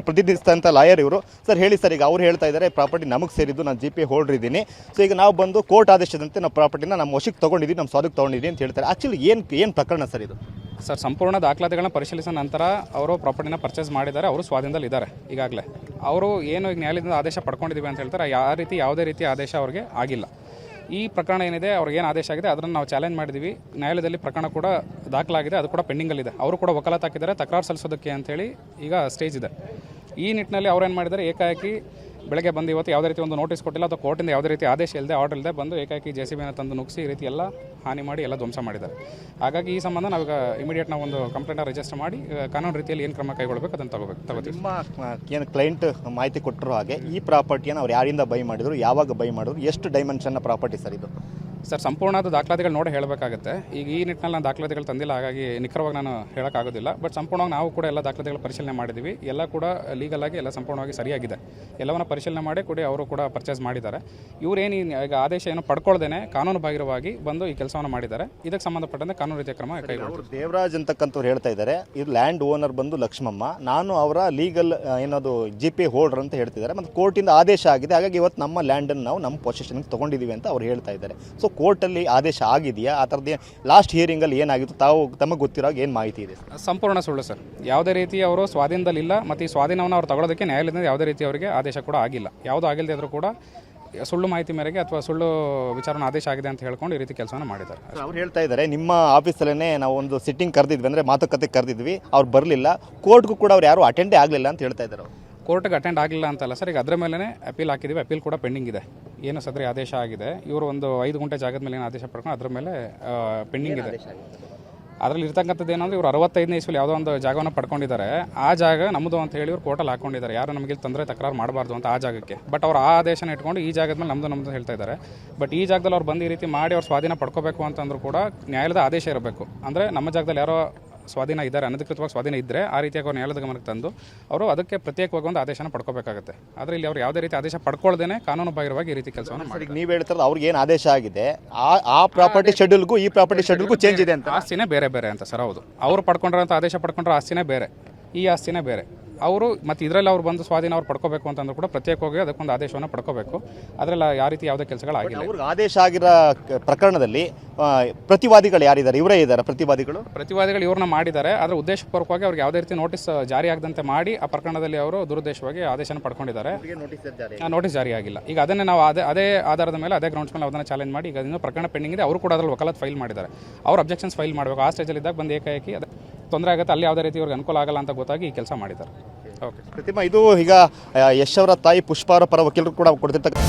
ಪ್ರತಿನಿಧಿಸಿದಂಥ lawyer ಇವರು. Sir ಹೇಳಿ sir, ಈಗ ಅವ್ರು ಹೇಳ್ತಾ ಇದ್ದಾರೆ ಪ್ರಾಪರ್ಟಿ ನಮಗೆ ಸೇರಿದ್ದು, ನಾನು GPA ಹೋಲ್ಡರ್ ಇದ್ದೀನಿ. ಸೊ ಈಗ ನಾವು ಬಂದು ಕೋರ್ಟ್ ಆದೇಶದಂತೆ ನಾವು ಪ್ರಾಪರ್ಟಿನ ನಮ್ಮ ವಶಕ್ಕೆ ತೊಗೊಂಡಿದ್ದೀವಿ, ನಮ್ಮ ಸ್ವಾಧೀನಕ್ಕೆ ತೊಗೊಂಡಿದ್ದೀವಿ ಅಂತ ಹೇಳ್ತಾರೆ. ಆ್ಯಕ್ಚುಲಿ ಏನು ಪ್ರಕರಣ ಸರ್ ಇದು? ಸರ್, ಸಂಪೂರ್ಣ ದಾಖಲಾತಿಗಳನ್ನ ಪರಿಶೀಲಿಸಿದ ನಂತರ ಅವರು ಪ್ರಾಪರ್ಟಿನ ಪರ್ಚೇಸ್ ಮಾಡಿದ್ದಾರೆ, ಅವರು ಸ್ವಾಧೀನದಲ್ಲಿ ಇದ್ದಾರೆ. ಈಗಾಗಲೇ ಅವರು ಏನು ಈಗ ನ್ಯಾಯಾಲಯದಿಂದ ಆದೇಶ ಪಡ್ಕೊಂಡಿದ್ದೀವಿ ಅಂತ ಹೇಳ್ತಾರೆ, ಯಾವುದೇ ರೀತಿ ಆದೇಶ ಅವ್ರಿಗೆ ಆಗಿಲ್ಲ. ಈ ಪ್ರಕರಣ ಏನಿದೆ, ಅವ್ರಿಗೆ ಏನು ಆದೇಶ ಆಗಿದೆ ಅದನ್ನು ನಾವು ಚಾಲೆಂಜ್ ಮಾಡಿದ್ದೀವಿ. ನ್ಯಾಯಾಲಯದಲ್ಲಿ ಪ್ರಕರಣ ಕೂಡ ದಾಖಲಾಗಿದೆ, ಅದು ಕೂಡ ಪೆಂಡಿಂಗಲ್ಲಿದೆ. ಅವರು ಕೂಡ ವಕಾಲತ್ ಹಾಕಿದ್ದಾರೆ ತಕರಾರು ಸಲ್ಲಿಸೋದಕ್ಕೆ ಅಂತೇಳಿ ಈಗ ಸ್ಟೇಜ್ ಇದೆ. ಈ ನಿಟ್ಟಿನಲ್ಲಿ ಅವ್ರೇನು ಮಾಡಿದ್ದಾರೆ, ಏಕಾಏಕಿ ಬೆಳಗ್ಗೆ ಬಂದು ಇವತ್ತು ಯಾವುದೇ ರೀತಿ ಒಂದು ನೋಟಿಸ್ ಕೊಟ್ಟಿಲ್ಲ ಅಥವಾ ಕೋರ್ಟಿಂದ ಯಾವುದೇ ರೀತಿ ಆದೇಶ ಇಲ್ಲದೆ ಆರ್ಡರ್ ಇಲ್ಲದೆ ಬಂದು ಏಕಾಏಕಿ JCBನ ತಂದು ನುಗ್ಗಿಸಿ ಈ ರೀತಿ ಎಲ್ಲ ಹಾನಿ ಮಾಡಿ ಎಲ್ಲ ಧ್ವಂಸ ಮಾಡಿದ್ದಾರೆ. ಹಾಗಾಗಿ ಈ ಸಂಬಂಧ ನಾವೀಗ ಇಮಿಡಿಯೇಟ್ ನಾವು ಒಂದು ಕಂಪ್ಲೇಂಟ್ ರಿಜಿಸ್ಟರ್ ಮಾಡಿ ಕಾನೂನು ರೀತಿಯಲ್ಲಿ ಏನು ಕ್ರಮ ಕೈಗೊಳ್ಳಬೇಕು ಅದನ್ನು ತಗೋತೀವಿ. ನಿಮ್ಮ ಏನು ಕ್ಲೈಂಟ್ ಮಾಹಿತಿ ಕೊಟ್ಟರು ಹಾಗೆ ಈ ಪ್ರಾಪರ್ಟಿಯನ್ನು ಅವ್ರು ಯಾರಿಂದ ಬೈ ಮಾಡಿದ್ರು, ಯಾವಾಗ ಬೈ ಮಾಡಿದ್ರು, ಎಷ್ಟು ಡೈಮೆನ್ಷನ್ನ ಪ್ರಾಪರ್ಟಿ ಸರ್ ಇದು? ಸರ್, ಸಂಪೂರ್ಣವಾದ ದಾಖಲಾತಿಗಳು ನೋಡಿ ಹೇಳಬೇಕಾಗುತ್ತೆ. ಈಗ ಈ ನಿಟ್ಟಿನಲ್ಲಿ ನಾನು ದಾಖಲಾತಿಗಳು ತಂದಿಲ್ಲ, ಹಾಗಾಗಿ ನಿಖರವಾಗಿ ನಾನು ಹೇಳೋಕ್ಕಾಗೋದಿಲ್ಲ. ಬಟ್ ಸಂಪೂರ್ಣವಾಗಿ ನಾವು ಕೂಡ ಎಲ್ಲ ದಾಖಲಾತಿಗಳು ಪರಿಶೀಲನೆ ಮಾಡಿದ್ದೀವಿ. ಎಲ್ಲ ಕೂಡ ಲೀಗಲ್ ಆಗಿ ಎಲ್ಲ ಸಂಪೂರ್ಣವಾಗಿ ಸರಿಯಾಗಿದೆ. ಎಲ್ಲವನ್ನು ಪರಿಶೀಲನೆ ಮಾಡಿ ಕೂಡ ಅವರು ಕೂಡ ಪರ್ಚೇಸ್ ಮಾಡಿದ್ದಾರೆ. ಇವರೇನು ಈಗ ಆದೇಶ ಏನು ಪಡ್ಕೊಳ್ದೇನೆ ಕಾನೂನು ಬಾಹಿರವಾಗಿ ಬಂದು ಈ ಕೆಲಸವನ್ನು ಮಾಡಿದ್ದಾರೆ. ಇದಕ್ಕೆ ಸಂಬಂಧಪಟ್ಟಂತೆ ಕಾನೂನು ರೀತಿಯ ಕ್ರಮ ಕೈಗೊಳ್ಳುತ್ತಾರೆ. ದೇವರಾಜ್ ಅಂತಕ್ಕಂಥವ್ರು ಹೇಳ್ತಾ ಇದ್ದಾರೆ, ಇದು ಲ್ಯಾಂಡ್ ಓನರ್ ಬಂದು ಲಕ್ಷ್ಮಮ್ಮ, ನಾನು ಅವರ ಲೀಗಲ್ ಏನದು GPA ಹೋಲ್ಡರ್ ಅಂತ ಹೇಳ್ತಿದ್ದಾರೆ. ಮತ್ತು ಕೋರ್ಟಿಂದ ಆದೇಶ ಆಗಿದೆ, ಹಾಗಾಗಿ ಇವತ್ತು ನಮ್ಮ ಲ್ಯಾಂಡನ್ನು ನಾವು ನಮ್ಮ ಪೊಸೆಷನ್ಗೆ ತೊಗೊಂಡಿದ್ದೀವಿ ಅಂತ ಅವ್ರು ಹೇಳ್ತಾ ಇದ್ದಾರೆ. ಸೊ ಕೋರ್ಟಲ್ಲಿ ಆದೇಶ ಆಗಿದೆಯಾ? ಆ ಥರದ್ದು ಲಾಸ್ಟ್ ಹಿಯರಿಂಗಲ್ಲಿ ಏನಾಗಿತ್ತು ತಮಗೆ ಗೊತ್ತಿರೋ ಏನು ಮಾಹಿತಿ ಇದೆ? ಸಂಪೂರ್ಣ ಸುಳ್ಳು ಸರ್. ಯಾವುದೇ ರೀತಿ ಅವರು ಸ್ವಾಧೀನದಲ್ಲಿಲ್ಲ ಮತ್ತು ಈ ಸ್ವಾಧೀನವನ್ನು ಅವ್ರು ತಗೊಳ್ಳೋದಕ್ಕೆ ನ್ಯಾಯಾಲಯದಿಂದ ಯಾವುದೇ ರೀತಿ ಅವರಿಗೆ ಆದೇಶ ಕೂಡ ಆಗಿಲ್ಲ. ಯಾವುದೂ ಆಗಿಲ್ಲದೆ ಆದರೂ ಕೂಡ ಸುಳ್ಳು ಮಾಹಿತಿ ಮೇರೆಗೆ ಅಥವಾ ಸುಳ್ಳು ವಿಚಾರಣಾ ಆದೇಶ ಆಗಿದೆ ಅಂತ ಹೇಳ್ಕೊಂಡು ಈ ರೀತಿ ಕೆಲಸವನ್ನು ಮಾಡಿದ್ದಾರೆ. ಅವ್ರು ಹೇಳ್ತಾ ಇದ್ದಾರೆ, ನಿಮ್ಮ ಆಫೀಸಲ್ಲೇ ನಾವು ಒಂದು ಸಿಟ್ಟಿಂಗ್ ಕರೆದಿದ್ವಿ, ಅಂದರೆ ಮಾತುಕತೆ ಕರೆದಿದ್ವಿ, ಅವ್ರು ಬರಲಿಲ್ಲ, ಕೋರ್ಟ್ಗೂ ಕೂಡ ಅವ್ರು ಯಾರು ಅಟೆಂಡೇ ಆಗಲಿಲ್ಲ ಅಂತ ಹೇಳ್ತಾ ಇದ್ದಾರೆ. ಕೋರ್ಟ್ಗೆ ಅಟೆಂಡ್ ಆಗಲಿಲ್ಲ ಅಂತಲ್ಲ ಸರ್, ಈಗ ಅದರ ಮೇಲೆ ಅಪೀಲ್ ಹಾಕಿದ್ದೀವಿ. ಅಪೀಲ್ ಕೂಡ ಪೆಂಡಿಂಗ್ ಇದೆ. ಏನು ಸದರಿ ಆದೇಶ ಆಗಿದೆ, ಇವರು ಒಂದು 5 ಗುಂಟೆ ಜಾಗದ ಮೇಲೆ ಏನು ಆದೇಶ ಪಡ್ಕೊಂಡು ಅದ್ರ ಮೇಲೆ ಪೆಂಡಿಂಗ್ ಇದೆ. ಅದರಲ್ಲಿ ಇರ್ತಕ್ಕಂಥದ್ದು ಏನಂದ್ರೆ, ಇವರು 65ನೇ ಇಸ್ವಿಲಿ ಯಾವುದೋ ಒಂದು ಜಾಗವನ್ನು ಪಡ್ಕೊಂಡಿದ್ದಾರೆ. ಆ ಜಾಗ ನಮ್ಮದು ಅಂತ ಹೇಳಿ ಇವರು ಕೋರ್ಟಲ್ಲಿ ಹಾಕೊಂಡಿದ್ದಾರೆ, ಯಾರು ನಮಗೆ ತೊಂದರೆ ತಕರಾರು ಮಾಡಬಾರ್ದು ಅಂತ ಆ ಜಾಗಕ್ಕೆ. ಬಟ್ ಅವ್ರು ಆ ಆದೇಶನ ಇಟ್ಕೊಂಡು ಈ ಜಾಗದ ಮೇಲೆ ನಮ್ಮದು ಹೇಳ್ತಾ ಇದ್ದಾರೆ. ಬಟ್ ಈ ಜಾಗದಲ್ಲಿ ಅವ್ರು ಬಂದು ಈ ರೀತಿ ಮಾಡಿ ಅವ್ರು ಸ್ವಾಧೀನ ಪಡ್ಕೋಬೇಕು ಅಂತಂದ್ರೂ ಕೂಡ ನ್ಯಾಯಾಲಯದ ಆದೇಶ ಇರಬೇಕು. ಅಂದರೆ ನಮ್ಮ ಜಾಗದಲ್ಲಿ ಯಾರೋ ಸ್ವಾಧೀನ ಇದ್ದಾರೆ, ಅನಧಿಕೃತವಾಗಿ ಸ್ವಾಧೀನ ಇದ್ದರೆ ಆ ರೀತಿಯಾಗಿ ಅವ್ರು ನ್ಯಾಯಾಲಯದ ಗಮನಕ್ಕೆ ತಂದು ಅವರು ಅದಕ್ಕೆ ಪ್ರತ್ಯೇಕವಾಗಿ ಒಂದು ಆದೇಶನ ಪಡ್ಕೋಬೇಕಾಗುತ್ತೆ. ಆದರೆ ಇಲ್ಲಿ ಅವ್ರು ಯಾವುದೇ ರೀತಿ ಆದೇಶ ಪಡ್ಕೊಳ್ದೇನೆ ಕಾನೂನು ಬಾಹಿರವಾಗಿ ಈ ರೀತಿ ಕೆಲಸವನ್ನು ಮಾಡಿ. ನೀವು ಹೇಳ್ತಾರೆ ಅವ್ರಿಗೆ ಏನು ಆದೇಶ ಆಗಿದೆ, ಆ ಪ್ರಾಪರ್ಟಿ ಶೆಡ್ಯೂಲ್ಗೂ ಈ ಪ್ರಾಪರ್ಟಿ ಶೆಡ್ಯೂಲ್ಗೂ ಚೇಂಜ್ ಇದೆ ಅಂತ. ಆಸ್ತಿನೇ ಬೇರೆ ಅಂತ ಸರ್. ಹೌದು, ಅವರು ಪಡ್ಕೊಂಡಿರೋಂಥ ಆದೇಶ ಪಡ್ಕೊಂಡ್ರೆ ಆಸ್ತಿನೇ ಬೇರೆ, ಈ ಆಸ್ತಿನೇ ಬೇರೆ. ಅವರು ಮತ್ತು ಇದರಲ್ಲಿ ಅವ್ರು ಬಂದು ಸ್ವಾಧೀನ ಅವ್ರು ಪಡ್ಕೋಬೇಕು ಅಂತಂದ್ರೂ ಕೂಡ ಪ್ರತ್ಯೇಕವಾಗಿ ಅದಕ್ಕೊಂದು ಆದೇಶವನ್ನು ಪಡ್ಕೋಬೇಕು. ಅದರಲ್ಲಿ ಯಾವ ರೀತಿ ಯಾವುದೇ ಕೆಲಸಗಳಾಗಿಲ್ಲ. ಅವ್ರಿಗೆ ಆದೇಶ ಆಗಿರೋ ಪ್ರಕರಣದಲ್ಲಿ ಪ್ರತಿವಾದಿಗಳು ಯಾರಿದ್ದಾರೆ? ಇವರೇ ಇದ್ದಾರೆ ಪ್ರತಿವಾದಿಗಳು ಇವ್ರನ್ನ ಮಾಡಿದ್ದಾರೆ. ಆದರೆ ಉದ್ದೇಶಪೂರ್ವಕವಾಗಿ ಅವ್ರಿಗೆ ಯಾವುದೇ ರೀತಿ ನೋಟಿಸ್ ಜಾರಿ ಆಗದಂತೆ ಮಾಡಿ ಆ ಪ್ರಕರಣದಲ್ಲಿ ಅವರು ದುರುದ್ದೇಶವಾಗಿ ಆದೇಶನ ಪಡ್ಕೊಂಡಿದ್ದಾರೆ. ನೋಟಿಸ್ ಜಾರಿ ಆಗಿಲ್ಲ. ಈಗ ಅದನ್ನೇ ನಾವು ಅದೇ ಆಧಾರದ ಮೇಲೆ ಅದೇ ಗ್ರೌಂಡ್ಸ್ ಮೇಲೆ ಅದನ್ನು ಚಾಲೆಂಜ್ ಮಾಡಿ ಈಗ ಇನ್ನೂ ಪ್ರಕರಣ ಪೆಂಡಿಂಗ್ ಇದೆ. ಅವರು ಕೂಡ ಅದರಲ್ಲಿ ವಕಾಲತ್ ಫೈಲ್ ಮಾಡಿದ್ದಾರೆ. ಅವ್ರು ಅಬ್ಜೆಕ್ಷನ್ಸ್ ಫೈಲ್ ಮಾಡಬೇಕು. ಆ ಸ್ಟೇಜಲ್ಲಿ ಇದ್ದಾಗ ಬಂದು ಏಕಾಏಕಿ ಅದು ತೊಂದರೆ ಆಗುತ್ತೆ, ಅಲ್ಲಿ ಯಾವುದೇ ರೀತಿ ಅವ್ರಿಗೆ ಅನುಕೂಲ ಆಗಲ್ಲ ಅಂತ ಗೊತ್ತಾಗಿ ಈ ಕೆಲಸ ಮಾಡಿದ್ದಾರೆ. ಓಕೆ ಪ್ರತಿಮಾ, ಇದು ಈಗ ಯಶ್ ಅವರ ತಾಯಿ ಪುಷ್ಪ ಅವರ ಪರ ವಕೀಲರು ಕೂಡ ಕೊಡ್ತಿರ್ತಕ್ಕಂಥ